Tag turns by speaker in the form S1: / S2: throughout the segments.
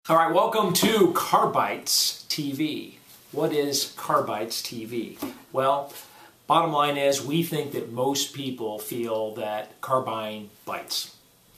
S1: All right, welcome to Car Bytes TV. What is Car Bytes TV? Well, bottom line is we think that most people feel that car buying bites.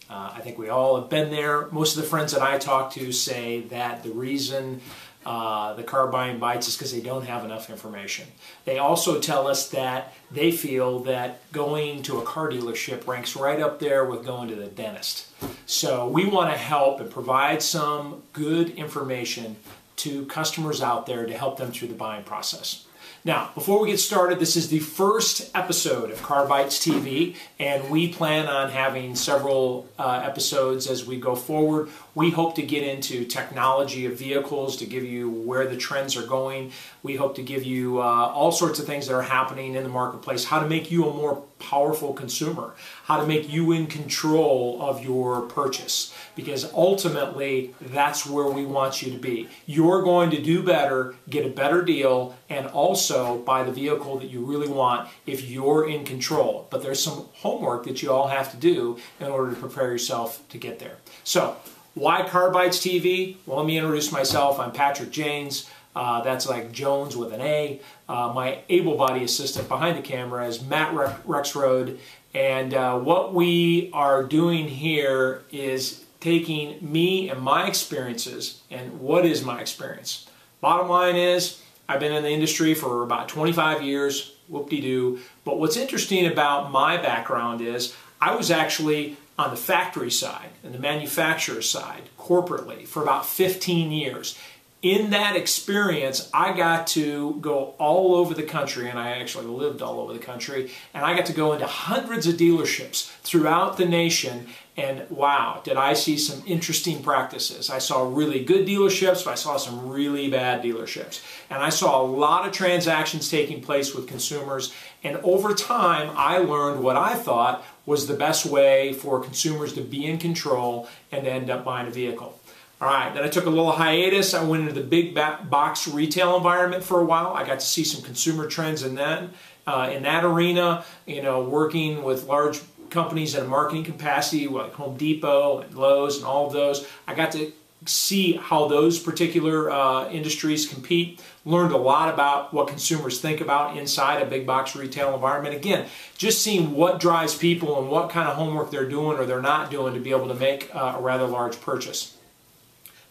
S1: I think we all have been there. Most of the friends that I talk to say that the reason the car buying bites is because they don't have enough information. They also tell us that they feel that going to a car dealership ranks right up there with going to the dentist. So we want to help and provide some good information to customers out there to help them through the buying process. Now, before we get started, this is the first episode of Car Bytes TV, and we plan on having several episodes as we go forward. We hope to get into technology of vehicles to give you where the trends are going. We hope to give you all sorts of things that are happening in the marketplace, how to make you a more powerful consumer, how to make you in control of your purchase, because ultimately that's where we want you to be. You're going to do better, get a better deal, and also buy the vehicle that you really want if you're in control. But there's some homework that you all have to do in order to prepare yourself to get there. So, why Car Bytes TV? Well, let me introduce myself. I'm Patrick Janes. That's like Jones with an A. My able-bodied assistant behind the camera is Matt Rexroad. And what we are doing here is taking me and my experiences. And what is my experience? Bottom line is, I've been in the industry for about 25 years, whoop-de-doo. But what's interesting about my background is I was actually on the factory side and the manufacturer side, corporately, for about 15 years. In that experience, I got to go all over the country, and I actually lived all over the country, and I got to go into hundreds of dealerships throughout the nation, and wow, did I see some interesting practices. I saw really good dealerships, but I saw some really bad dealerships. And I saw a lot of transactions taking place with consumers, and over time, I learned what I thought was the best way for consumers to be in control and to end up buying a vehicle. All right, then I took a little hiatus. I went into the big box retail environment for a while. I got to see some consumer trends in that arena, working with large companies in a marketing capacity like Home Depot and Lowe's and all of those. I got to see how those particular industries compete, learned a lot about what consumers think about inside a big box retail environment. Again, just seeing what drives people and what kind of homework they're doing or they're not doing to be able to make a rather large purchase.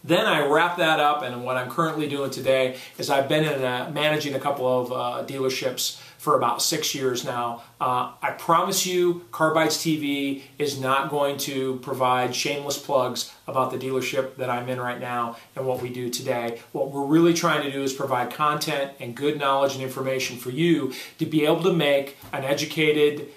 S1: Then I wrap that up, and what I'm currently doing today is I've been in managing a couple of dealerships for about 6 years now. I promise you, Car Bytes TV is not going to provide shameless plugs about the dealership that I'm in right now and what we do today. What we're really trying to do is provide content and good knowledge and information for you to be able to make an educated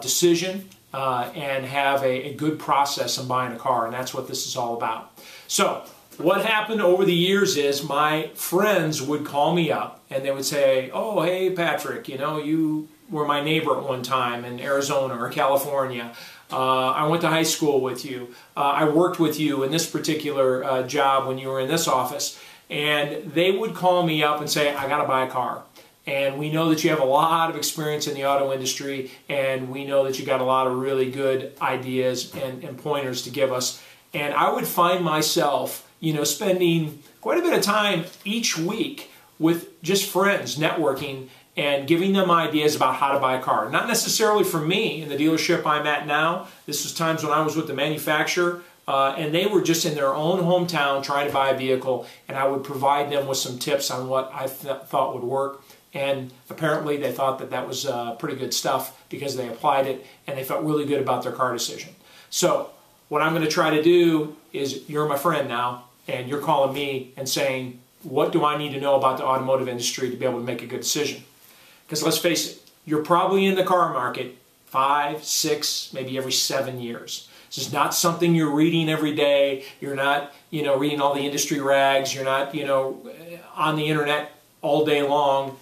S1: decision and have a good process in buying a car, and that's what this is all about. So, what happened over the years is my friends would call me up and they would say, oh, hey, Patrick, you were my neighbor at one time in Arizona or California. I went to high school with you. I worked with you in this particular job when you were in this office. And they would call me up and say, I got to buy a car. And we know that you have a lot of experience in the auto industry, and we know that you got a lot of really good ideas and pointers to give us. And I would find myself spending quite a bit of time each week with just friends, networking, and giving them ideas about how to buy a car. Not necessarily for me in the dealership I'm at now. This was times when I was with the manufacturer, and they were just in their own hometown trying to buy a vehicle, and I would provide them with some tips on what I thought would work. And apparently they thought that that was pretty good stuff because they applied it, and they felt really good about their car decision. So what I'm going to try to do is, you're my friend now, and you're calling me and saying, what do I need to know about the automotive industry to be able to make a good decision? Because let's face it, you're probably in the car market 5, 6, maybe every 7 years. This is not something you're reading every day. You're not, reading all the industry rags. You're not, on the internet all day long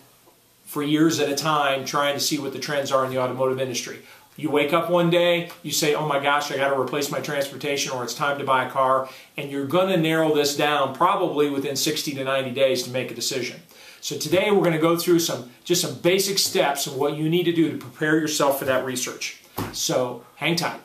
S1: for years at a time trying to see what the trends are in the automotive industry. You wake up one day, you say, oh my gosh, I got to replace my transportation, or it's time to buy a car, and you're going to narrow this down probably within 60 to 90 days to make a decision. So today we're going to go through just some basic steps of what you need to do to prepare yourself for that research. So hang tight.